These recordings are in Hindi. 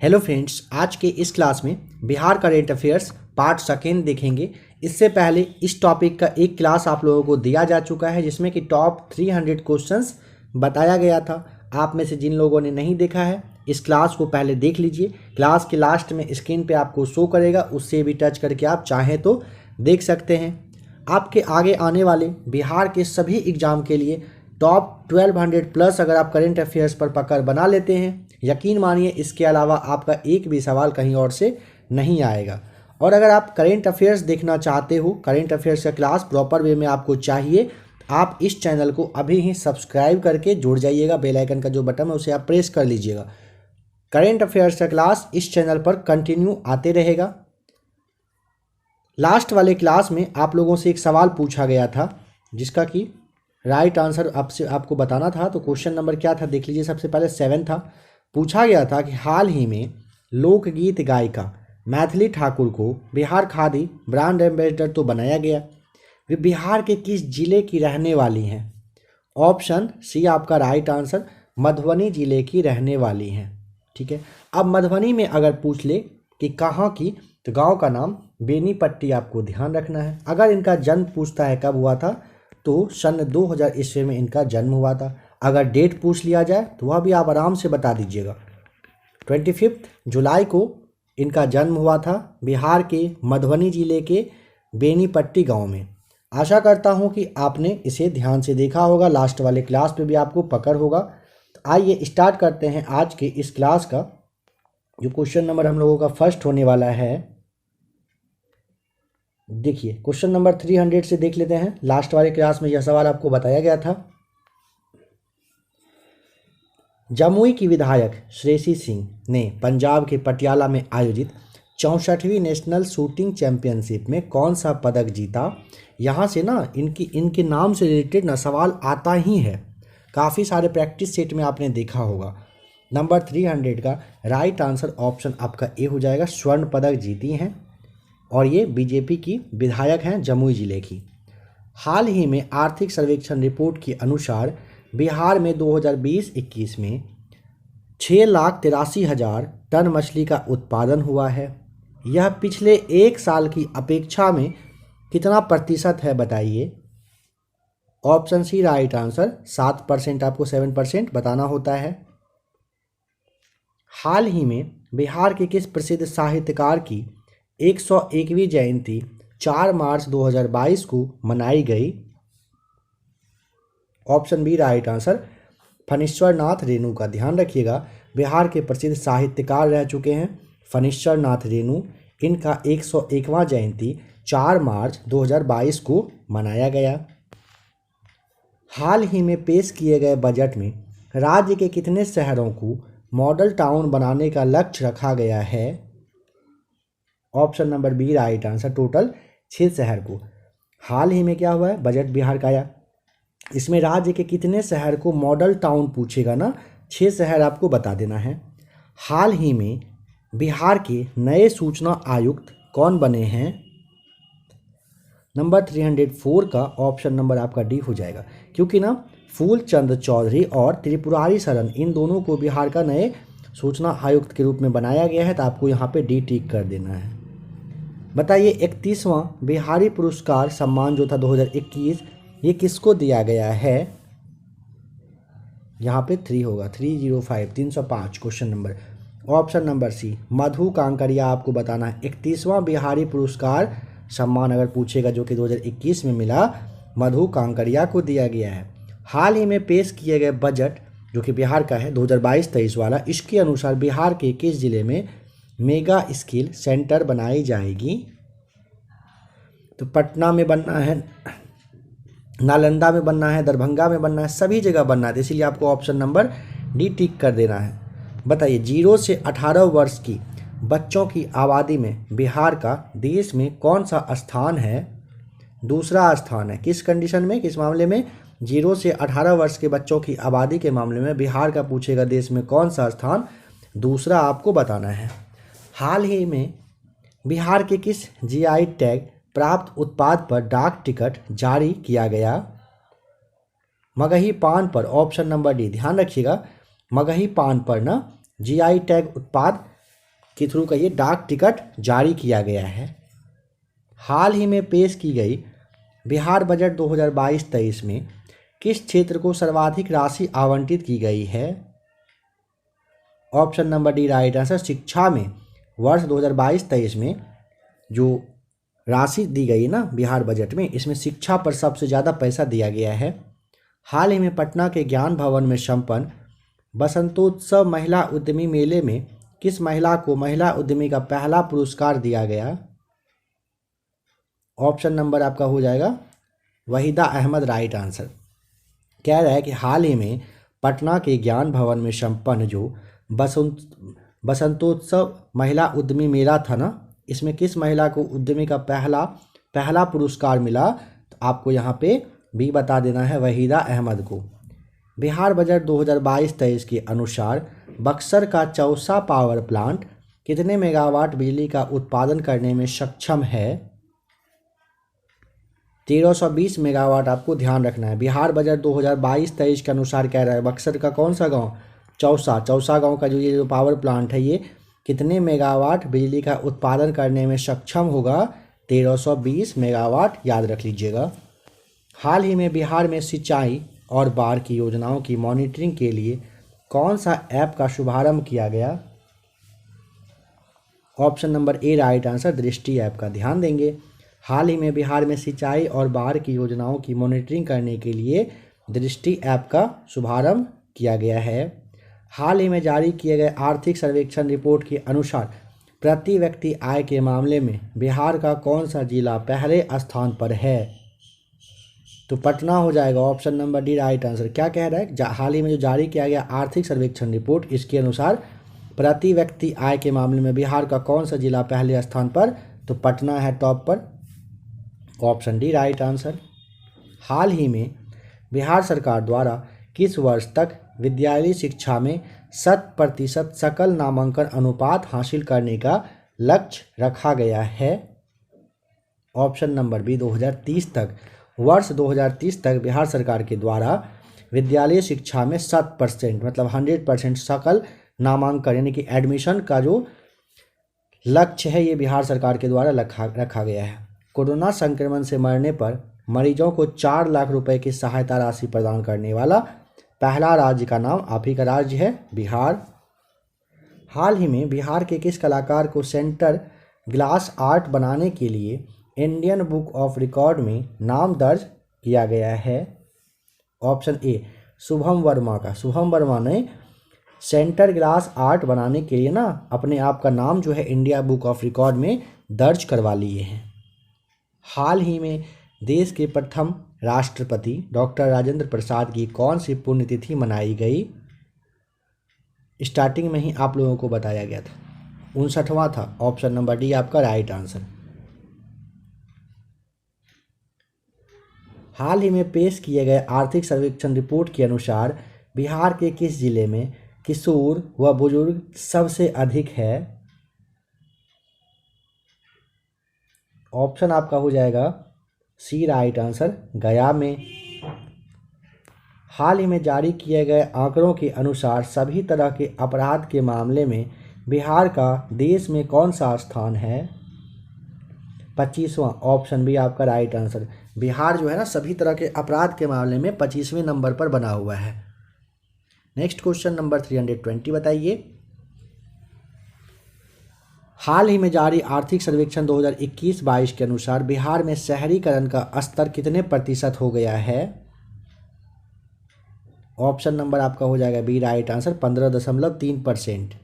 हेलो फ्रेंड्स, आज के इस क्लास में Bihar current affairs part second देखेंगे। इससे पहले इस टॉपिक का एक क्लास आप लोगों को दिया जा चुका है जिसमें कि टॉप 300 क्वेश्चंस बताया गया था। आप में से जिन लोगों ने नहीं देखा है इस क्लास को पहले देख लीजिए। क्लास के लास्ट में स्क्रीन पे आपको शो करेगा, उससे भी टच करके आप चाहें तो देख सकते हैं। आपके आगे आने वाले बिहार के सभी एग्जाम के लिए टॉप 1200 प्लस अगर आप करेंट अफेयर्स पर पकड़ बना लेते हैं, यकीन मानिए इसके अलावा आपका एक भी सवाल कहीं और से नहीं आएगा। और अगर आप करेंट अफेयर्स देखना चाहते हो, करेंट अफेयर्स का क्लास प्रॉपर वे में आपको चाहिए, आप इस चैनल को अभी ही सब्सक्राइब करके जुड़ जाइएगा। बेल आइकन का जो बटन है उसे आप प्रेस कर लीजिएगा। करेंट अफेयर्स का क्लास इस चैनल पर कंटिन्यू आते रहेगा। लास्ट वाले क्लास में आप लोगों से एक सवाल पूछा गया था जिसका कि राइट आंसर आपको बताना था। तो क्वेश्चन नंबर क्या था देख लीजिए। सबसे पहले 7 था। पूछा गया था कि हाल ही में लोकगीत गायिका मैथिली ठाकुर को बिहार खादी ब्रांड एम्बेसडर तो बनाया गया, वे बिहार के किस जिले की रहने वाली हैं? ऑप्शन सी आपका राइट आंसर, मधुबनी जिले की रहने वाली हैं। ठीक है, अब मधुबनी में अगर पूछ ले कि कहाँ की, तो गांव का नाम बेनीपट्टी आपको ध्यान रखना है। अगर इनका जन्म पूछता है कब हुआ था, तो सन 2000 ईस्वी में इनका जन्म हुआ था। अगर डेट पूछ लिया जाए तो वह भी आप आराम से बता दीजिएगा। 25 जुलाई को इनका जन्म हुआ था बिहार के मधुबनी जिले के बेनीपट्टी गांव में। आशा करता हूं कि आपने इसे ध्यान से देखा होगा, लास्ट वाले क्लास पे भी आपको पकड़ होगा। तो आइए स्टार्ट करते हैं आज के इस क्लास का। जो क्वेश्चन नंबर हम लोगों का फर्स्ट होने वाला है, देखिए क्वेश्चन नंबर 300 से देख लेते हैं। लास्ट वाले क्लास में यह सवाल आपको बताया गया था। जमुई की विधायक श्रेयसी सिंह ने पंजाब के पटियाला में आयोजित 64वीं नेशनल शूटिंग चैंपियनशिप में कौन सा पदक जीता? यहाँ से ना इनके नाम से रिलेटेड ना सवाल आता ही है। काफ़ी सारे प्रैक्टिस सेट में आपने देखा होगा। नंबर 300 का राइट आंसर ऑप्शन आपका ए हो जाएगा। स्वर्ण पदक जीती हैं और ये बीजेपी की विधायक हैं जमुई जिले की। हाल ही में आर्थिक सर्वेक्षण रिपोर्ट के अनुसार बिहार में 2020-21 में 6,83,000 टन मछली का उत्पादन हुआ है। यह पिछले एक साल की अपेक्षा में कितना प्रतिशत है बताइए? ऑप्शन सी राइट आंसर 7%, आपको 7% बताना होता है। हाल ही में बिहार के किस प्रसिद्ध साहित्यकार की 101वीं जयंती 4 मार्च 2022 को मनाई गई? Option B right answer, Phanishwar Nath Renu का। ध्यान रखिएगा, बिहार के प्रसिद्ध साहित्यकार रह चुके हैं फणीश्वर नाथ रेणु। इनका 101वां जयंती 4 मार्च 2022 को मनाया गया। हाल ही में पेश किए गए बजट में राज्य के कितने शहरों को मॉडल टाउन बनाने का लक्ष्य रखा गया है? Option number B right answer, total 6 शहर को। हाल ही में क्या हुआ है, बजट बिहार का आया, इसमें राज्य के कितने शहर को मॉडल टाउन पूछेगा ना, 6 शहर आपको बता देना है। हाल ही में बिहार के नए सूचना आयुक्त कौन बने हैं? नंबर 304 का ऑप्शन नंबर आपका डी हो जाएगा, क्योंकि ना फूलचंद चौधरी और त्रिपुरारी शरण, इन दोनों को बिहार का नए सूचना आयुक्त के रूप में बनाया गया है। तो आपको यहाँ पे डी टिक कर देना है। बताइए 31वां बिहारी पुरस्कार सम्मान जो था 2021, ये किसको दिया गया है? यहाँ पे 3 होगा, 305 305 question number. Option number C Madhu Kankaria आपको बताना है। 31वां बिहारी पुरस्कार सम्मान अगर पूछेगा जो कि 2021 में मिला, मधु कांकरिया को दिया गया है। हाल ही में पेश किए गए बजट जो कि बिहार का है 2022-23 वाला, इसके अनुसार बिहार के किस जिले में मेगा स्किल सेंटर बनाई जाएगी? तो पटना में बनना है, नालंदा में बनना है, दरभंगा में बनना है, सभी जगह बनना है। इसीलिए आपको ऑप्शन नंबर डी टिक कर देना है। बताइए 0 से 18 वर्ष की बच्चों की आबादी में बिहार का देश में कौन सा स्थान है? दूसरा स्थान है। किस कंडीशन में, किस मामले में? 0 से 18 वर्ष के बच्चों की आबादी के मामले में बिहार का पूछेगा देश में कौन सा स्थान, दूसरा आपको बताना है। हाल ही में बिहार के किस जीआई टैग प्राप्त उत्पाद पर डाक टिकट जारी किया गया? मगही पान पर, ऑप्शन नंबर डी। ध्यान रखिएगा, मगही पान पर ना जीआई टैग उत्पाद के थ्रू का ये डाक टिकट जारी किया गया है। हाल ही में पेश की गई बिहार बजट 2022-23 में किस क्षेत्र को सर्वाधिक राशि आवंटित की गई है? Option number D right answer, शिक्षा में वर्ष 2022-23 में जो राशि दी गई ना बिहार बजट में, इसमें शिक्षा पर सबसे ज़्यादा पैसा दिया गया है। हाल ही में पटना के ज्ञान भवन में संपन्न बसंतोत्सव महिला उद्यमी मेले में किस महिला को महिला उद्यमी का पहला पुरस्कार दिया गया? ऑप्शन नंबर आपका हो जाएगा वहीदा अहमद, राइट आंसर। कह रहा है कि हाल ही में पटना के ज्ञान भवन में संपन्न जो बसंतोत्सव महिला उद्यमी मेला था ना, इसमें किस महिला को उद्यमी का पहला पुरस्कार मिला? तो आपको यहाँ पे भी बता देना है, वहीदा अहमद को। बिहार बजट 2022-23 के अनुसार बक्सर का चौसा पावर प्लांट कितने मेगावाट बिजली का उत्पादन करने में सक्षम है? 1320 मेगावाट आपको ध्यान रखना है। बिहार बजट 2022-23 के अनुसार कह रहा है बक्सर का कौन सा गांव? चौसा गांव का जो पावर प्लांट है ये कितने मेगावाट बिजली का उत्पादन करने में सक्षम होगा? 1320 मेगावाट, याद रख लीजिएगा। हाल ही में बिहार में सिंचाई और बाढ़ की योजनाओं की मॉनिटरिंग के लिए कौन सा ऐप का शुभारंभ किया गया? Option number A right answer, दृष्टि ऐप का। ध्यान देंगे, हाल ही में बिहार में सिंचाई और बाढ़ की योजनाओं की मॉनिटरिंग करने के लिए दृष्टि ऐप का शुभारंभ किया गया है। हाल ही में जारी किए गए आर्थिक सर्वेक्षण रिपोर्ट के अनुसार प्रति व्यक्ति आय के मामले में बिहार का कौन सा जिला पहले स्थान पर है? तो पटना हो जाएगा, option number D right answer. क्या कह रहा है? हाल ही में जो जारी किया गया आर्थिक सर्वेक्षण रिपोर्ट, इसके अनुसार प्रति व्यक्ति आय के मामले में बिहार का कौन सा जिला पहले स्थान पर? तो पटना है टॉप पर, ऑप्शन डी राइट आंसर। हाल ही में बिहार सरकार द्वारा किस वर्ष तक विद्यालयी शिक्षा में 100% सकल नामांकन अनुपात हासिल करने का लक्ष्य रखा गया है? ऑप्शन नंबर बी 2030 तक। वर्ष 2030 तक बिहार सरकार के द्वारा विद्यालयी शिक्षा में 100% मतलब 100% सकल नामांकन यानी कि एडमिशन का जो लक्ष्य है ये बिहार सरकार के द्वारा रखा गया है। कोरोना संक्रमण से मरने पर मरीजों को 4 लाख रुपए की सहायता राशि प्रदान करने वाला पहला राज्य का नाम आप ही का राज्य है बिहार। हाल ही में बिहार के किस कलाकार को सेंटर ग्लास आर्ट बनाने के लिए इंडियन बुक ऑफ रिकॉर्ड में नाम दर्ज किया गया है? ऑप्शन ए शुभम वर्मा का। शुभम वर्मा ने सेंटर ग्लास आर्ट बनाने के लिए ना अपने आप का नाम जो है इंडिया बुक ऑफ रिकॉर्ड में दर्ज करवा लिए हैं। हाल ही में देश के प्रथम राष्ट्रपति डॉक्टर राजेंद्र प्रसाद की कौन सी पुण्यतिथि मनाई गई? स्टार्टिंग में ही आप लोगों को बताया गया था, 59वां था, ऑप्शन नंबर डी आपका राइट आंसर। हाल ही में पेश किए गए आर्थिक सर्वेक्षण रिपोर्ट के अनुसार बिहार के किस जिले में किशोर व बुजुर्ग सबसे अधिक है? ऑप्शन आपका हो जाएगा सी राइट आंसर, गया में। हाल ही में जारी किए गए आंकड़ों के अनुसार सभी तरह के अपराध के मामले में बिहार का देश में कौन सा स्थान है? 25वां, ऑप्शन बी आपका राइट आंसर। बिहार जो है ना सभी तरह के अपराध के मामले में 25वें नंबर पर बना हुआ है। नेक्स्ट क्वेश्चन नंबर 320 बताइए। हाल ही में जारी आर्थिक सर्वेक्षण 2021-22 के अनुसार बिहार में शहरीकरण का स्तर कितने प्रतिशत हो गया है? ऑप्शन नंबर आपका हो जाएगा बी राइट आंसर, 15.3%।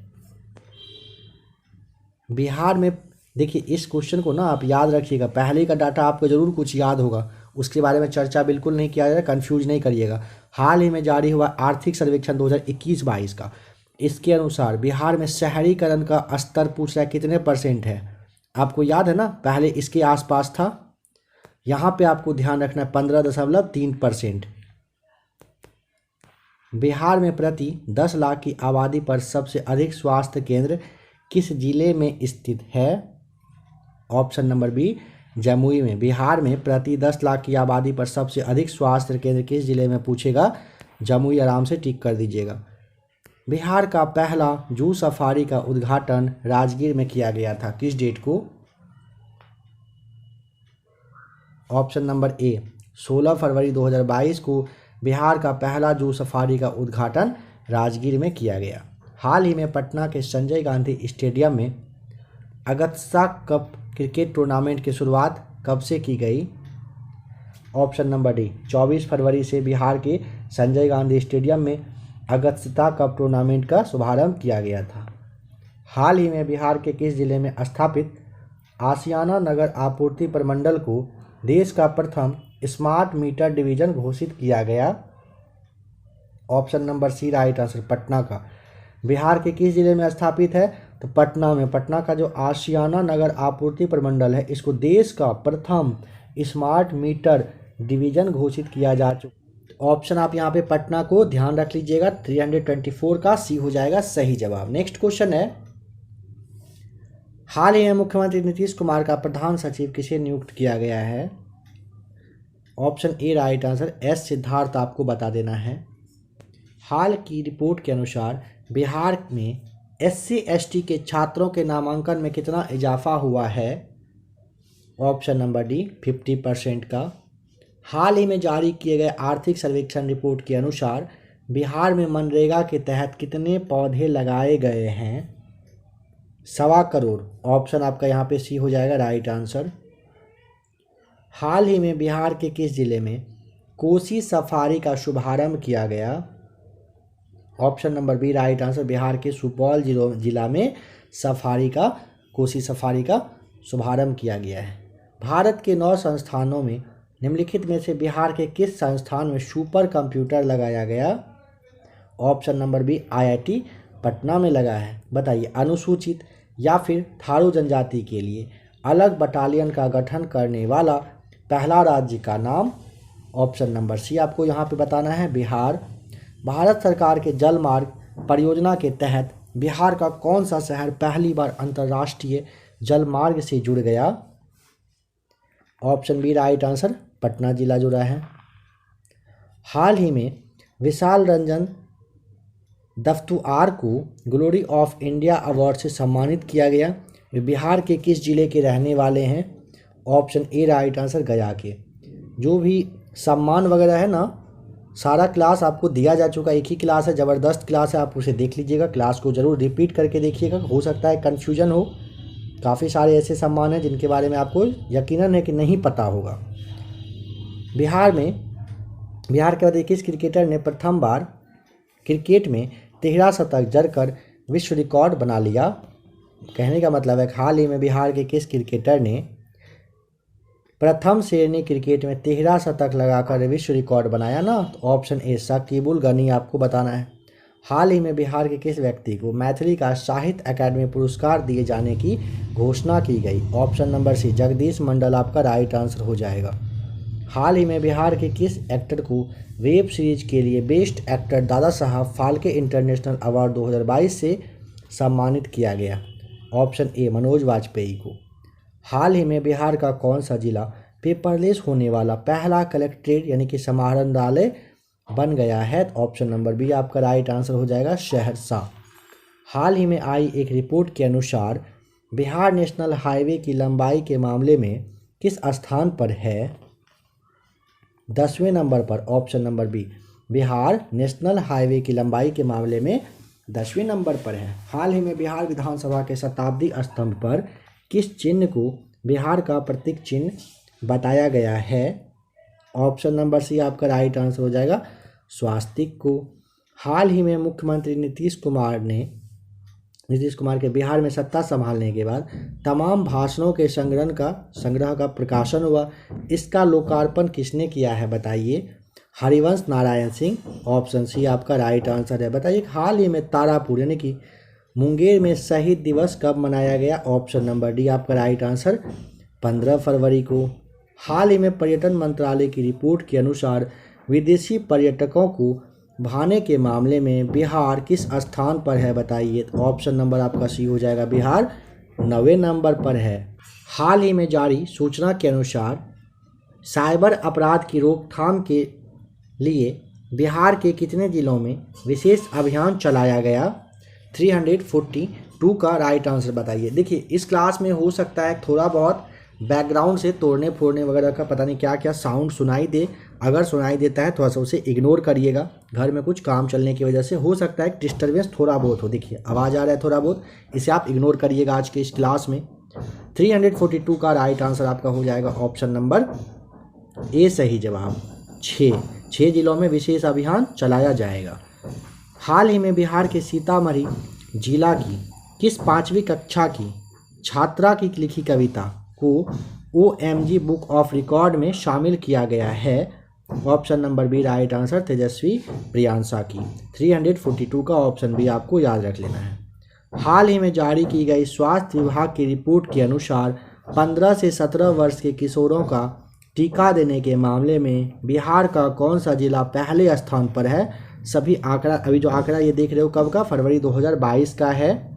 बिहार में देखिए इस क्वेश्चन को ना आप याद रखिएगा, पहले का डाटा आपको जरूर कुछ याद होगा, उसके बारे में चर्चा बिल्कुल नहीं किया जाएगा, कंफ्यूज नहीं करिएगा। हाल ही में जारी हुआ आर्थिक सर्वेक्षण 2021-22 का, इसके अनुसार बिहार में शहरीकरण का स्तर पूछ रहा है कितने % है? आपको याद है ना, पहले इसके आसपास था, यहाँ पे आपको ध्यान रखना है 15.3%। बिहार में प्रति 10 लाख की आबादी पर सबसे अधिक स्वास्थ्य केंद्र किस जिले में स्थित है? ऑप्शन नंबर बी जमुई में। बिहार में प्रति 10 लाख की आबादी पर सबसे अधिक स्वास्थ्य केंद्र किस जिले में पूछेगा? जमुई, आराम से टिक कर दीजिएगा। बिहार का पहला जू सफारी का उद्घाटन राजगीर में किया गया था, किस डेट को? ऑप्शन नंबर ए 16 फरवरी 2022 को बिहार का पहला जू सफारी का उद्घाटन राजगीर में किया गया। हाल ही में पटना के संजय गांधी स्टेडियम में अगस्ता कप क्रिकेट टूर्नामेंट की शुरुआत कब से की गई? ऑप्शन नंबर डी 24 फरवरी से बिहार के संजय गांधी स्टेडियम में अगस्ता कप टूर्नामेंट का शुभारंभ किया गया था। हाल ही में बिहार के किस जिले में स्थापित आशियाना नगर आपूर्ति प्रमंडल को देश का प्रथम स्मार्ट मीटर डिवीजन घोषित किया गया? Option number C right answer, Patna का। बिहार के किस जिले में स्थापित है? तो पटना में। पटना का जो आशियाना नगर आपूर्ति प्रमंडल है, इसको देश का प्रथम स्मार्ट मीटर डिवीजन घोषित किया जा चुका। ऑप्शन आप यहाँ पे पटना को ध्यान रख लीजिएगा, 324 का सी हो जाएगा सही जवाब। नेक्स्ट क्वेश्चन है, हाल ही में मुख्यमंत्री नीतीश कुमार का प्रधान सचिव किसे नियुक्त किया गया है? Option A right answer, S Siddharth आपको बता देना है। हाल की रिपोर्ट के अनुसार बिहार में SC/ST के छात्रों के नामांकन में कितना इजाफा हुआ है? ऑप्शन नंबर डी 50% का। हाल ही में जारी किए गए आर्थिक सर्वेक्षण रिपोर्ट के अनुसार बिहार में मनरेगा के तहत कितने पौधे लगाए गए हैं? 1.25 करोड़। ऑप्शन आपका यहाँ पे सी हो जाएगा राइट आंसर। हाल ही में बिहार के किस जिले में कोसी सफारी का शुभारंभ किया गया? Option number B right answer, Bihar के सुपौल जिला में कोसी सफारी का शुभारंभ किया गया है। भारत के 9 संस्थानों में निम्नलिखित में से बिहार के किस संस्थान में सुपर कंप्यूटर लगाया गया? Option number B IIT Patna में लगा है। बताइए, अनुसूचित या फिर थारू जनजाति के लिए अलग बटालियन का गठन करने वाला पहला राज्य का नाम? ऑप्शन नंबर सी आपको यहाँ पे बताना है, बिहार। भारत सरकार के जल मार्ग परियोजना के तहत बिहार का कौन सा शहर पहली बार अंतर्राष्ट्रीय जल मार्ग से जुड़ गया? Option B right answer, Patna जिला जुड़ा है। हाल ही में विशाल रंजन दफ्तुआर को ग्लोरी ऑफ इंडिया अवार्ड से सम्मानित किया गया। वे बिहार के किस जिले के रहने वाले हैं? ऑप्शन ए राइट आंसर, गया के। जो भी सम्मान वगैरह है ना, सारा क्लास आपको दिया जा चुका, एक ही क्लास है, ज़बरदस्त क्लास है, आप उसे देख लीजिएगा। क्लास को ज़रूर रिपीट करके देखिएगा, हो सकता है कन्फ्यूजन हो। काफ़ी सारे ऐसे सम्मान हैं जिनके बारे में आपको यकीनन है कि नहीं पता होगा। बिहार के बाद किस क्रिकेटर ने प्रथम बार क्रिकेट में 13 शतक जड़कर विश्व रिकॉर्ड बना लिया? कहने का मतलब है हाल ही में बिहार के किस क्रिकेटर ने प्रथम श्रेणी क्रिकेट में 13 शतक लगाकर विश्व रिकॉर्ड बनाया ना? तो ऑप्शन ए शकीबुल गनी आपको बताना है। हाल ही में बिहार के किस व्यक्ति को मैथिली का साहित्य अकादमी पुरस्कार दिए जाने की घोषणा की गई? ऑप्शन नंबर सी जगदीश मंडल आपका राइट आंसर हो जाएगा। हाल ही में बिहार के किस एक्टर को वेब सीरीज के लिए best actor Dada Saheb Phalke international award 2022 से सम्मानित किया गया? ऑप्शन ए मनोज वाजपेयी को। हाल ही में बिहार का कौन सा जिला पेपरलेस होने वाला पहला कलेक्ट्रेट यानी कि समाहरणालय बन गया है? ऑप्शन नंबर बी आपका राइट आंसर हो जाएगा, सहरसा। हाल ही में आई एक रिपोर्ट के अनुसार बिहार नेशनल हाईवे की लंबाई के मामले में किस स्थान पर है? 10वें नंबर पर। Option number B, Bihar national highway की लंबाई के मामले में 10वें नंबर पर है। हाल ही में बिहार विधानसभा के शताब्दी स्तंभ पर किस चिन्ह को बिहार का प्रतीक चिन्ह बताया गया है? ऑप्शन नंबर सी आपका राइट आंसर हो जाएगा, स्वास्तिक को। हाल ही में मुख्यमंत्री नीतीश कुमार के बिहार में सत्ता संभालने के बाद तमाम भाषणों के संग्रह का प्रकाशन हुआ। इसका लोकार्पण किसने किया है बताइए? हरिवंश नारायण सिंह। ऑप्शन सी आपका राइट आंसर है। बताइए हाल ही में तारापुर यानी कि मुंगेर में शहीद दिवस कब मनाया गया? ऑप्शन नंबर डी आपका राइट आंसर, 15 फरवरी को। हाल ही में पर्यटन मंत्रालय की रिपोर्ट के अनुसार विदेशी पर्यटकों को भाने के मामले में बिहार किस स्थान पर है बताइए? तो ऑप्शन नंबर आपका सी हो जाएगा, बिहार 9वें नंबर पर है। हाल ही में जारी सूचना के अनुसार साइबर अपराध की रोकथाम के लिए बिहार के कितने जिलों में विशेष अभियान चलाया गया? 342 का राइट आंसर बताइए। देखिए इस क्लास में हो सकता है थोड़ा बहुत बैकग्राउंड से तोड़ने फोड़ने वगैरह का पता नहीं क्या क्या साउंड सुनाई दे। अगर सुनाई देता है थोड़ा सा उसे इग्नोर करिएगा, घर में कुछ काम चलने की वजह से हो सकता है डिस्टर्बेंस थोड़ा बहुत हो। देखिए आवाज़ आ रहा है थोड़ा बहुत, इसे आप इग्नोर करिएगा आज के इस क्लास में। 342 का राइट आंसर आपका हो जाएगा ऑप्शन नंबर ए सही जवाब। 6 जिलों में विशेष अभियान चलाया जाएगा। हाल ही में बिहार के सीतामढ़ी जिला की किस 5वीं कक्षा की छात्रा की लिखी कविता को OMG बुक ऑफ रिकॉर्ड में शामिल किया गया है? Option number B right answer Tejaswi Priyansha की। 342 का ऑप्शन बी आपको याद रख लेना है। हाल ही में जारी की गई स्वास्थ्य विभाग की रिपोर्ट के अनुसार 15 से 17 वर्ष के किशोरों का टीका देने के मामले में बिहार का कौन सा जिला पहले स्थान पर है? सभी आंकड़ा, अभी जो आंकड़ा ये देख रहे हो कब का, फरवरी 2022 का है।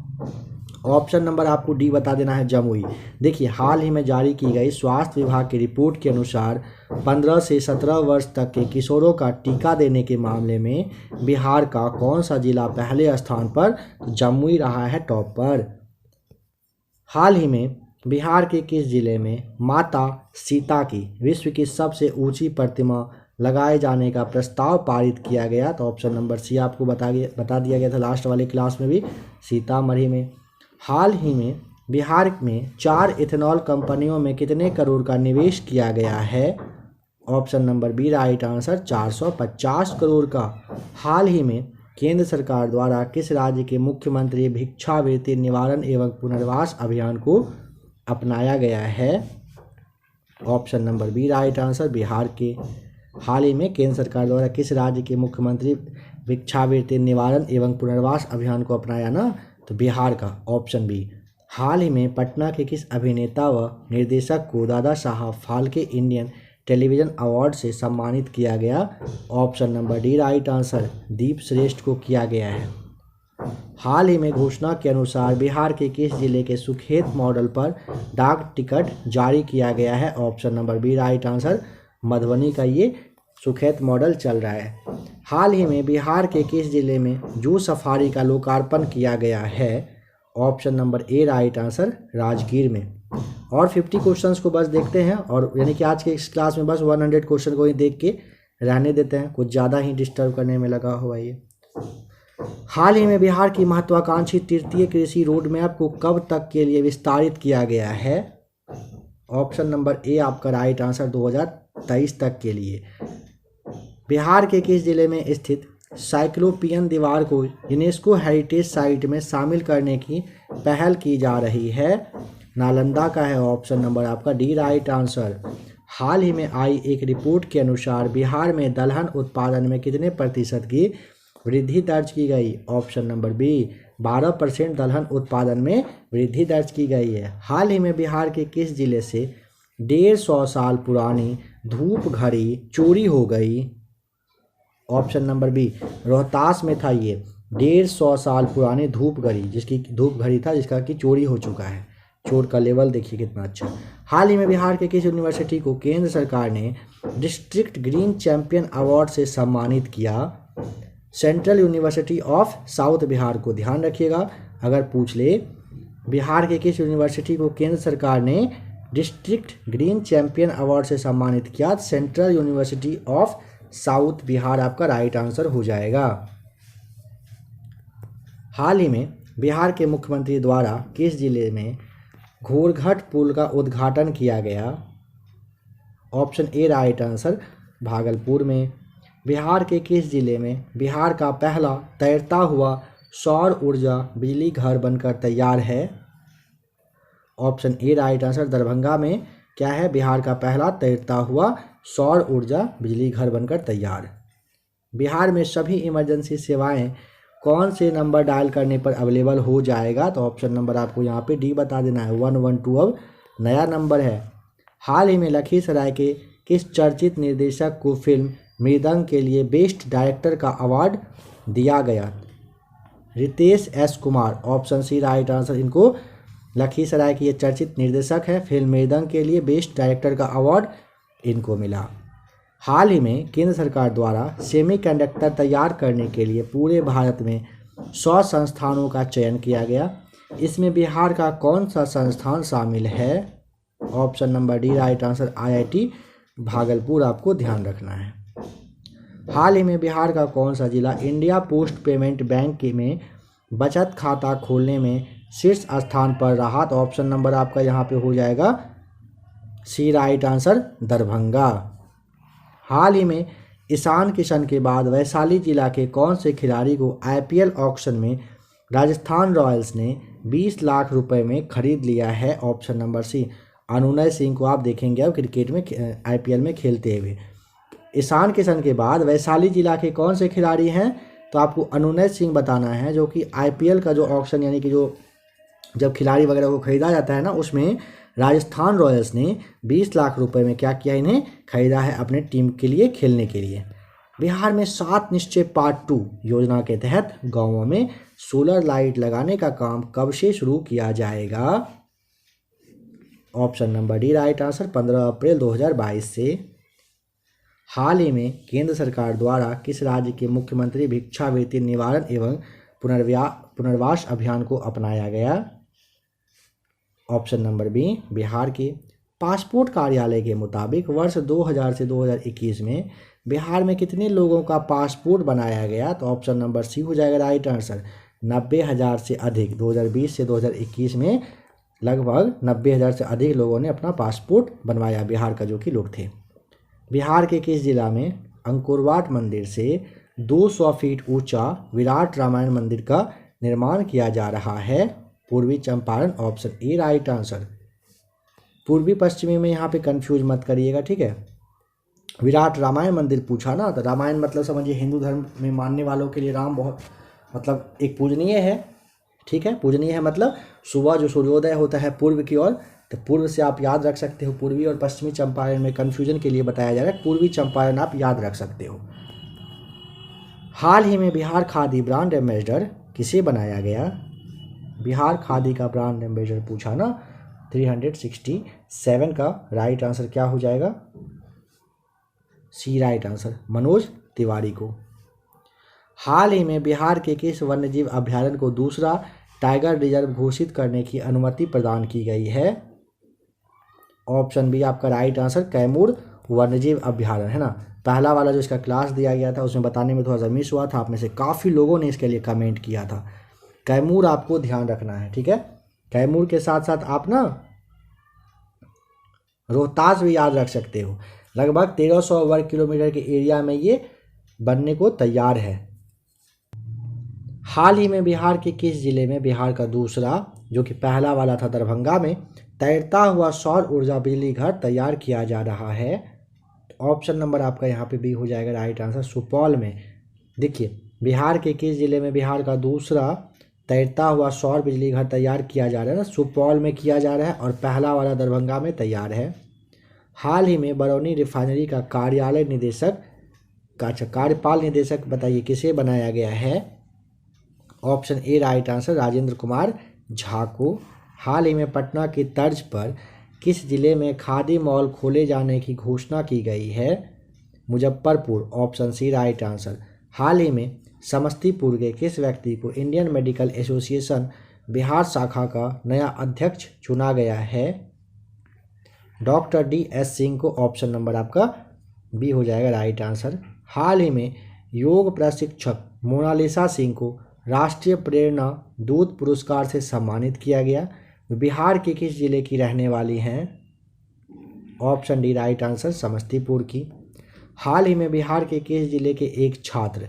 ऑप्शन नंबर आपको डी बता देना है जमुई। देखिए हाल ही में जारी की गई स्वास्थ्य विभाग की रिपोर्ट के अनुसार 15 से 17 वर्ष तक के किशोरों का टीका देने के मामले में बिहार का कौन सा जिला पहले स्थान पर? जमुई रहा है टॉप पर। हाल ही में बिहार के किस जिले में माता सीता की विश्व की सबसे ऊंची प्रतिमा लगाए जाने का प्रस्ताव पारित किया गया? तो ऑप्शन नंबर सी आपको बता दिया गया था लास्ट वाले क्लास में भी, सीतामढ़ी में। हाल ही में बिहार में 4 इथेनॉल कंपनियों में कितने करोड़ का निवेश किया गया है? Option number B right answer 450 crore का। हाल ही में केंद्र सरकार द्वारा किस राज्य के मुख्यमंत्री भिक्षावृत्ति निवारण एवं पुनर्वास अभियान को अपनाया गया है? Option number B right answer Bihar के। हाल ही में केंद्र सरकार द्वारा किस राज्य के मुख्यमंत्री भिक्षावृत्ति निवारण एवं पुनर्वास अभियान को अपनाया ना? तो बिहार का, ऑप्शन बी। हाल ही में पटना के किस अभिनेता व निर्देशक को Dada Saheb Phalke Indian television award से सम्मानित किया गया? Option number D right answer Deep Shreshtha को किया गया है। हाल ही में घोषणा के अनुसार बिहार के किस जिले के सुखेत मॉडल पर डाक टिकट जारी किया गया है? Option number B right answer Madhubani का ये सुखेत मॉडल चल रहा है। हाल ही में बिहार के किस जिले में जू सफारी का लोकार्पण किया गया है? Option number A right answer Rajgir में। और 50 क्वेश्चंस को बस देखते हैं, और यानी कि आज के इस क्लास में बस 100 क्वेश्चन को ही देख के रहने देते हैं, कुछ ज़्यादा ही डिस्टर्ब करने में लगा हुआ ये। हाल ही में बिहार की महत्वाकांक्षी तृतीय कृषि रोड मैप को कब तक के लिए विस्तारित किया गया है? ऑप्शन नंबर ए आपका राइट आंसर 2023 तक के लिए। बिहार के किस जिले में स्थित साइक्लोपियन दीवार को यूनेस्को हेरिटेज साइट में शामिल करने की पहल की जा रही है? नालंदा का है ऑप्शन नंबर आपका डी राइट आंसर। हाल ही में आई एक रिपोर्ट के अनुसार बिहार में दलहन उत्पादन में कितने प्रतिशत की वृद्धि दर्ज की गई? ऑप्शन नंबर बी 12% दलहन उत्पादन में वृद्धि दर्ज की गई है। हाल ही में बिहार के किस जिले से 150 साल पुरानी धूप घड़ी चोरी हो गई? ऑप्शन नंबर बी रोहतास में था ये 150 साल पुरानी धूप घड़ी था जिसका कि चोरी हो चुका है। चोर का लेवल देखिए कितना अच्छा। हाल ही में बिहार के किस यूनिवर्सिटी को केंद्र सरकार ने डिस्ट्रिक्ट ग्रीन चैंपियन अवार्ड से सम्मानित किया? Central university of south Bihar को, ध्यान रखिएगा अगर पूछ ले, बिहार के किस यूनिवर्सिटी को केंद्र सरकार ने डिस्ट्रिक्ट ग्रीन चैंपियन अवार्ड से सम्मानित किया? Central university of south Bihar आपका राइट आंसर हो जाएगा। हाल ही में बिहार के मुख्यमंत्री द्वारा किस जिले में घोरघट पुल का उद्घाटन किया गया? Option A right answer Bhagalpur में। बिहार के किस जिले में बिहार का पहला तैरता हुआ सौर ऊर्जा बिजली घर बनकर तैयार है? Option A right answer Darbhanga में क्या है? बिहार का पहला तैरता हुआ सौर ऊर्जा बिजली घर बनकर तैयार। बिहार में सभी इमरजेंसी सेवाएं कौन से नंबर डायल करने पर अवेलेबल हो जाएगा? तो ऑप्शन नंबर आपको यहाँ पे डी बता देना है, 112 अब नया नंबर है। हाल ही में लखीसराय के किस चर्चित निर्देशक को फिल्म मृदंग के लिए बेस्ट डायरेक्टर का अवार्ड दिया गया? Ritesh S Kumar, option C right answer. इनको लखीसराय के ये चर्चित निर्देशक है, फिल्म मृदंग के लिए बेस्ट डायरेक्टर का अवार्ड इनको मिला। हाल ही में केंद्र सरकार द्वारा सेमीकंडक्टर तैयार करने के लिए पूरे भारत में 100 संस्थानों का चयन किया गया। इसमें बिहार का कौन सा संस्थान शामिल है? Option number D right answer IIT Bhagalpur आपको ध्यान रखना है। हाल ही में बिहार का कौन सा जिला इंडिया पोस्ट पेमेंट बैंक में बचत खाता खोलने में शीर्ष स्थान पर रहा? तो ऑप्शन नंबर आपका यहाँ पे हो जाएगा सी राइट आंसर दरभंगा। हाल ही में ईशान किशन के बाद वैशाली जिला के कौन से खिलाड़ी को IPL ऑक्शन में राजस्थान रॉयल्स ने 20 लाख रुपए में खरीद लिया है? ऑप्शन नंबर सी अनुनय सिंह को आप देखेंगे अब क्रिकेट में IPL में खेलते हुए। ईशान किशन के बाद वैशाली जिला के कौन से खिलाड़ी हैं? तो आपको अनुनय सिंह बताना है, जो कि IPL का जो ऑक्शन यानी कि जो जब खिलाड़ी वगैरह को खरीदा जाता है ना, उसमें राजस्थान रॉयल्स ने 20 लाख रुपए में क्या किया, इन्हें खरीदा है अपने टीम के लिए खेलने के लिए। बिहार में 7 निश्चय पार्ट 2 योजना के तहत गांवों में सोलर लाइट लगाने का काम कब से शुरू किया जाएगा? Option number D right answer 15 अप्रैल 2022 से। हाल ही में केंद्र सरकार द्वारा किस राज्य के मुख्यमंत्री भिक्षावृत्ति निवारण एवं पुनर्वास अभियान को अपनाया गया? ऑप्शन नंबर बी बिहार के। पासपोर्ट कार्यालय के मुताबिक वर्ष 2000 से 2021 में बिहार में कितने लोगों का पासपोर्ट बनाया गया? तो ऑप्शन नंबर सी हो जाएगा राइट आंसर 90,000 से अधिक। 2020 से 2021 में लगभग 90,000 से अधिक लोगों ने अपना पासपोर्ट बनवाया बिहार का, जो कि लोग थे। बिहार के किस जिला में अंकुरवाट मंदिर से 200 फीट ऊंचा विराट रामायण मंदिर का निर्माण किया जा रहा है? पूर्वी Champaran option A right answer. पूर्वी पश्चिमी में यहाँ पे कंफ्यूज मत करिएगा, ठीक है। विराट रामायण मंदिर पूछा ना, तो रामायण मतलब समझिए हिंदू धर्म में मानने वालों के लिए राम बहुत मतलब एक पूजनीय है, ठीक है। पूजनीय है मतलब सुबह जो सूर्योदय होता है पूर्व की ओर, तो पूर्व से आप याद रख सकते हो। पूर्वी और पश्चिमी चंपारण में कन्फ्यूजन के लिए बताया जा रहा है, पूर्वी चंपारण आप याद रख सकते हो। हाल ही में बिहार खादी ब्रांड एम्बेसडर किसे बनाया गया? बिहार खादी का ब्रांड एम्बेसडर पूछा ना, 367 का राइट आंसर क्या हो जाएगा? सी राइट आंसर मनोज तिवारी को। हाल ही में बिहार के किस वन्यजीव अभ्यारण्य को दूसरा टाइगर रिजर्व घोषित करने की अनुमति प्रदान की गई है? ऑप्शन बी आपका राइट आंसर कैमूर वन्यजीव अभ्यारण्य है ना। पहला वाला जो इसका क्लास दिया गया था उसमें बताने में थोड़ा सा मिस हुआ था, आप में से काफ़ी लोगों ने इसके लिए कमेंट किया था। कैमूर आपको ध्यान रखना है, ठीक है। कैमूर के साथ साथ आप ना रोहतास भी याद रख सकते हो। लगभग 1300 वर्ग किलोमीटर के एरिया में ये बनने को तैयार है। हाल ही में बिहार के किस जिले में बिहार का दूसरा, जो कि पहला वाला था दरभंगा में, तैरता हुआ सौर ऊर्जा बिजली घर तैयार किया जा रहा है? ऑप्शन नंबर आपका यहाँ पे बी हो जाएगा राइट आंसर सुपौल में। देखिए बिहार के किस जिले में बिहार का दूसरा तैरता हुआ सौर बिजली घर तैयार किया जा रहा है ना, सुपौल में किया जा रहा है, और पहला वाला दरभंगा में तैयार है। हाल ही में बरौनी रिफाइनरी का कार्यालय निदेशक का कार्यपाल निदेशक बताइए किसे बनाया गया है? Option A right answer Rajendra Kumar Jha को। हाल ही में पटना की तर्ज पर किस जिले में खादी मॉल खोले जाने की घोषणा की गई है? Muzaffarpur option C right answer. हाल ही में समस्तीपुर के किस व्यक्ति को इंडियन मेडिकल एसोसिएशन बिहार शाखा का नया अध्यक्ष चुना गया है? डॉक्टर DS सिंह को। ऑप्शन नंबर आपका बी हो जाएगा राइट आंसर। हाल ही में योग प्रशिक्षक मोनालिसा सिंह को राष्ट्रीय प्रेरणा दूत पुरस्कार से सम्मानित किया गया। बिहार के किस जिले की रहने वाली हैं? Option D right answer Samastipur की। हाल ही में बिहार के किस जिले के एक छात्र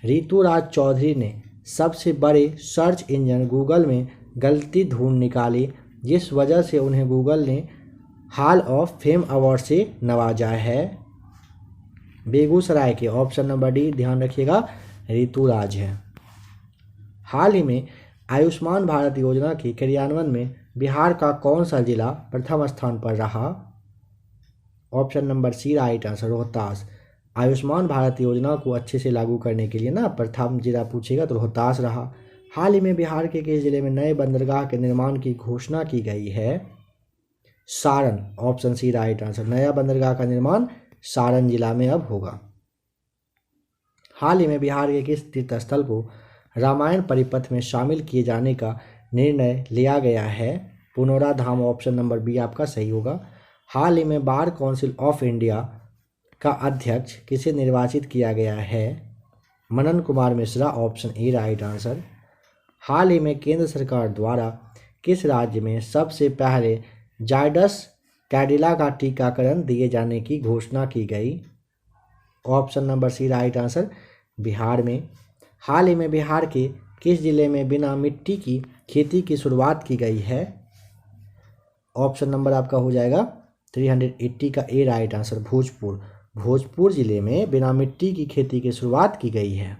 ऋतुराज चौधरी ने सबसे बड़े सर्च इंजन गूगल में गलती ढूंढ निकाली, जिस वजह से उन्हें गूगल ने हॉल ऑफ फेम अवार्ड से नवाजा है? बेगूसराय के। ऑप्शन नंबर डी ध्यान रखिएगा ऋतुराज है। हाल ही में आयुष्मान भारत योजना के क्रियान्वयन में बिहार का कौन सा जिला प्रथम स्थान पर रहा? Option number C right answer Rohtas. Ayushman Bharat योजना को अच्छे से लागू करने के लिए ना प्रथम जिला पूछेगा तो रोहतास रहा। हाल ही में बिहार के किस जिले में नए बंदरगाह के निर्माण की घोषणा की गई है? Saran option C right answer. नया बंदरगाह का निर्माण सारण जिला में अब होगा। हाल ही में बिहार के किस तीर्थस्थल को रामायण परिपथ में शामिल किए जाने का निर्णय लिया गया है? Punaura Dham, option number B आपका सही होगा। हाल ही में बार काउंसिल ऑफ इंडिया का अध्यक्ष किसे निर्वाचित किया गया है? Manan Kumar Mishra, option A right answer. हाल ही में केंद्र सरकार द्वारा किस राज्य में सबसे पहले जायडस कैडिला का टीकाकरण दिए जाने की घोषणा की गई? Option number C right answer, Bihar में। हाल ही में बिहार के किस जिले में बिना मिट्टी की खेती की शुरुआत की गई है? ऑप्शन नंबर आपका हो जाएगा 380 का ए राइट आंसर, भोजपुर। भोजपुर जिले में बिना मिट्टी की खेती की शुरुआत की गई है।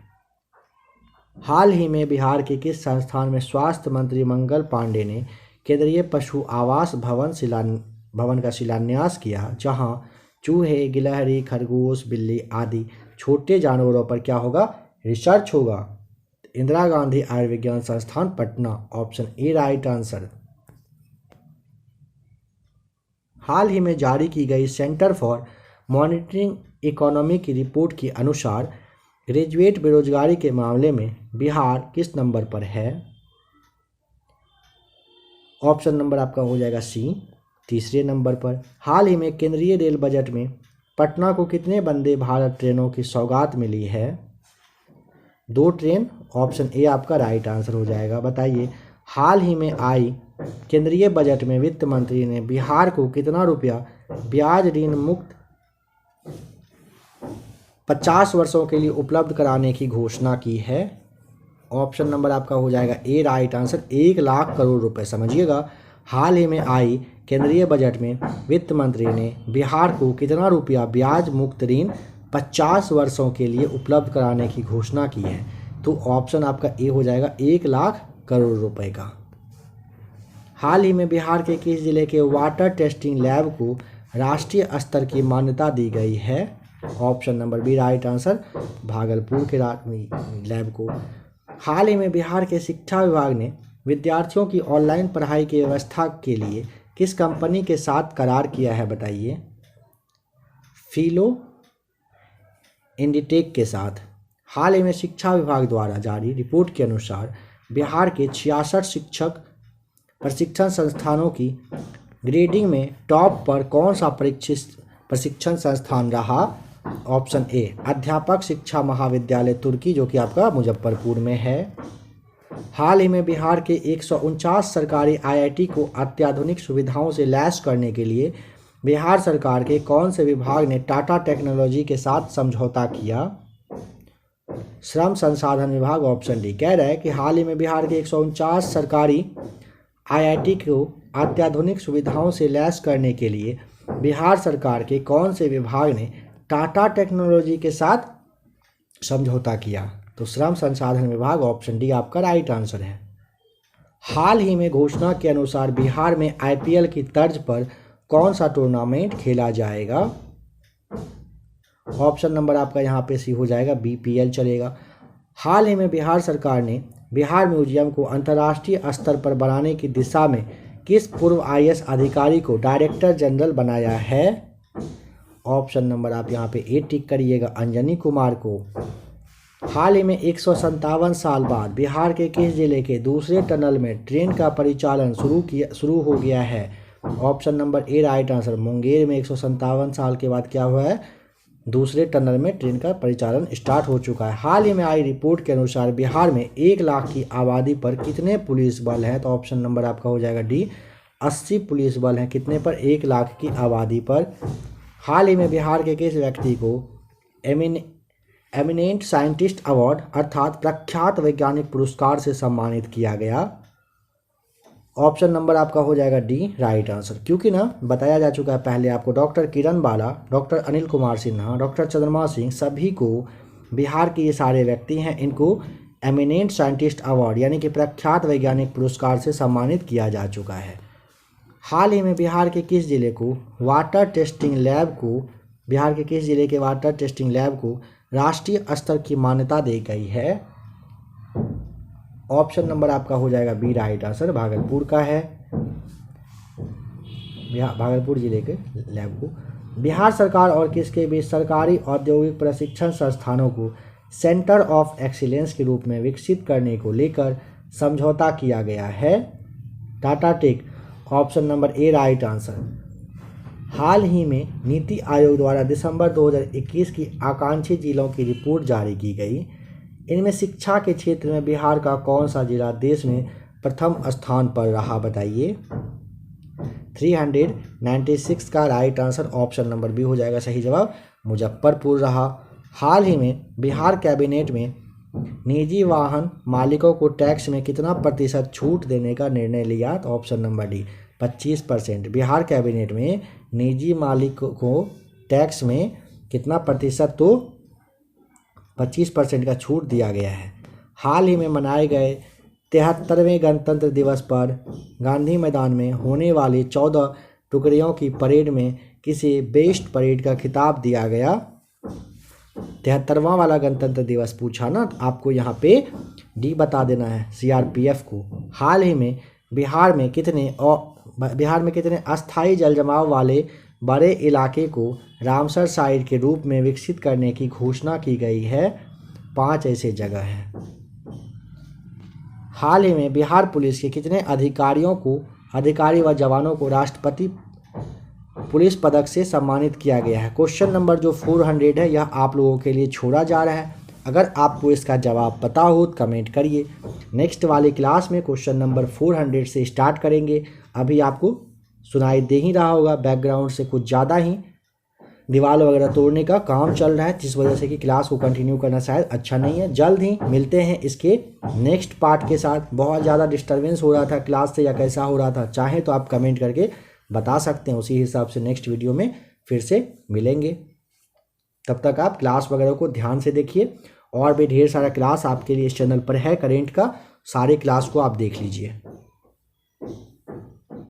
हाल ही में बिहार के किस संस्थान में स्वास्थ्य मंत्री मंगल पांडे ने केंद्रीय पशु आवास भवन का शिलान्यास किया, जहां चूहे, गिलहरी, खरगोश, बिल्ली आदि छोटे जानवरों पर क्या होगा? रिसर्च होगा। Indira Gandhi Ayurvigyan Sansthan Patna, option A right answer. हाल ही में जारी की गई सेंटर फॉर मॉनिटरिंग इकोनॉमी की रिपोर्ट के अनुसार ग्रेजुएट बेरोजगारी के मामले में बिहार किस नंबर पर है? ऑप्शन नंबर आपका हो जाएगा सी, तीसरे नंबर पर। हाल ही में केंद्रीय रेल बजट में पटना को कितने वंदे भारत ट्रेनों की सौगात मिली है? 2 ट्रेन, ऑप्शन ए आपका राइट आंसर हो जाएगा। बताइए, हाल ही में आई केंद्रीय बजट में वित्त मंत्री ने बिहार को कितना रुपया ब्याज ऋण मुक्त 50 वर्षों के लिए उपलब्ध कराने की घोषणा की है? ऑप्शन नंबर आपका हो जाएगा ए राइट आंसर, 1 लाख करोड़ रुपए। समझिएगा, हाल ही में आई केंद्रीय बजट में वित्त मंत्री ने बिहार को कितना रुपया ब्याज मुक्त ऋण 50 वर्षों के लिए उपलब्ध कराने की घोषणा की है? तो ऑप्शन आपका ए हो जाएगा 1 लाख करोड़ रुपए का। हाल ही में बिहार के किस जिले के वाटर टेस्टिंग लैब को राष्ट्रीय स्तर की मान्यता दी गई है? Option number B right answer, Bhagalpur के लैब को। हाल ही में बिहार के शिक्षा विभाग ने विद्यार्थियों की ऑनलाइन पढ़ाई की व्यवस्था के लिए किस कंपनी के साथ करार किया है? बताइए। फिलो इंडिटेक के साथ। हाल ही में शिक्षा विभाग द्वारा जारी रिपोर्ट के अनुसार बिहार के 66 शिक्षक प्रशिक्षण संस्थानों की ग्रेडिंग में टॉप पर कौन सा प्रशिक्षण संस्थान रहा? ऑप्शन ए अध्यापक शिक्षा महाविद्यालय तुर्की, जो कि आपका मुजफ्फरपुर में है। हाल ही में बिहार के 149 सरकारी आईआईटी को अत्याधुनिक सुविधाओं से लैस करने के लिए बिहार सरकार के कौन से विभाग ने टाटा टेक्नोलॉजी के साथ समझौता किया? श्रम संसाधन विभाग, ऑप्शन डी। कह रहा है कि हाल ही में बिहार के 149 सरकारी आईआईटी को अत्याधुनिक सुविधाओं से लैस करने के लिए बिहार सरकार के कौन से विभाग ने टाटा टेक्नोलॉजी के साथ समझौता किया? तो श्रम संसाधन विभाग, ऑप्शन डी आपका राइट आंसर है। हाल ही में घोषणा के अनुसार बिहार में आईपीएल की तर्ज पर कौन सा टूर्नामेंट खेला जाएगा? ऑप्शन नंबर आपका यहाँ पे सी हो जाएगा, बीपीएल चलेगा। हाल ही में बिहार सरकार ने बिहार म्यूजियम को अंतर्राष्ट्रीय स्तर पर बनाने की दिशा में किस पूर्व आईएएस अधिकारी को डायरेक्टर जनरल बनाया है? ऑप्शन नंबर आप यहाँ पे ए टिक करिएगा, अंजनी कुमार को। हाल ही में 157 साल बाद बिहार के किस जिले के दूसरे टनल में ट्रेन का परिचालन शुरू हो गया है? Option number A right answer, Munger में 157 साल के बाद क्या हुआ है? दूसरे टनल में ट्रेन का परिचालन स्टार्ट हो चुका है। हाल ही में आई रिपोर्ट के अनुसार बिहार में 1 लाख की आबादी पर कितने पुलिस बल हैं? तो ऑप्शन नंबर आपका हो जाएगा डी, 80 पुलिस बल हैं। कितने पर? 1 लाख की आबादी पर। हाल ही में बिहार के किस व्यक्ति को एमिनेंट साइंटिस्ट अवार्ड अर्थात प्रख्यात वैज्ञानिक पुरस्कार से सम्मानित किया गया? ऑप्शन नंबर आपका हो जाएगा डी राइट आंसर, क्योंकि ना बताया जा चुका है पहले आपको, डॉक्टर किरण बाला, डॉक्टर अनिल कुमार सिन्हा, डॉक्टर चंद्रमा सिंह, सभी को बिहार के ये सारे व्यक्ति हैं, इनको एमिनेंट साइंटिस्ट अवार्ड यानी कि प्रख्यात वैज्ञानिक पुरस्कार से सम्मानित किया जा चुका है। हाल ही में बिहार के किस जिले को वाटर टेस्टिंग लैब को राष्ट्रीय स्तर की मान्यता दी गई है? ऑप्शन नंबर आपका हो जाएगा बी राइट आंसर, भागलपुर का है, भागलपुर जिले के लैब को। बिहार सरकार और किसके बीच सरकारी औद्योगिक प्रशिक्षण संस्थानों को सेंटर ऑफ एक्सीलेंस के रूप में विकसित करने को लेकर समझौता किया गया है? Tata tech. Option number A right answer. हाल ही में नीति आयोग द्वारा दिसंबर 2021 की आकांक्षी जिलों की रिपोर्ट जारी की गई। इनमें शिक्षा के क्षेत्र में बिहार का कौन सा जिला देश में प्रथम स्थान पर रहा? बताइए। 396 का right answer option number B हो जाएगा सही जवाब, मुजफ्फरपुर रहा। हाल ही में बिहार कैबिनेट में निजी वाहन मालिकों को टैक्स में कितना प्रतिशत छूट देने का निर्णय लिया? तो option number D 25%। Bihar cabinet में निजी मालिकों को टैक्स में कितना प्रतिशत? तो 25% का छूट दिया गया है। हाल ही में मनाए गए 73वें गणतंत्र दिवस पर गांधी मैदान में होने वाली 14 टुकड़ियों की परेड में किसे बेस्ट परेड का खिताब दिया गया? 73वां वाला गणतंत्र दिवस पूछा ना, तो आपको यहाँ पे डी बता देना है, CRPF को। हाल ही में बिहार में कितने अस्थायी जलजमाव वाले बड़े इलाके को रामसर साइट के रूप में विकसित करने की घोषणा की गई है? 5 ऐसे जगह हैं। हाल ही में बिहार पुलिस के कितने अधिकारी व जवानों को राष्ट्रपति पुलिस पदक से सम्मानित किया गया है? क्वेश्चन नंबर जो 400 है यह आप लोगों के लिए छोड़ा जा रहा है। अगर आपको इसका जवाब पता हो तो कमेंट करिए। नेक्स्ट वाली क्लास में क्वेश्चन नंबर 400 से स्टार्ट करेंगे। अभी आपको सुनाई दे ही रहा होगा बैकग्राउंड से कुछ ज़्यादा ही दीवार वगैरह तोड़ने का काम चल रहा है, जिस वजह से कि क्लास को कंटिन्यू करना शायद अच्छा नहीं है। जल्द ही मिलते हैं इसके नेक्स्ट पार्ट के साथ। बहुत ज़्यादा डिस्टर्बेंस हो रहा था क्लास से या कैसा हो रहा था, चाहे तो आप कमेंट करके बता सकते हैं, उसी हिसाब से नेक्स्ट वीडियो में फिर से मिलेंगे। तब तक आप क्लास वगैरह को ध्यान से देखिए। और भी ढेर सारा क्लास आपके लिए इस चैनल पर है करेंट का, सारे क्लास को आप देख लीजिए।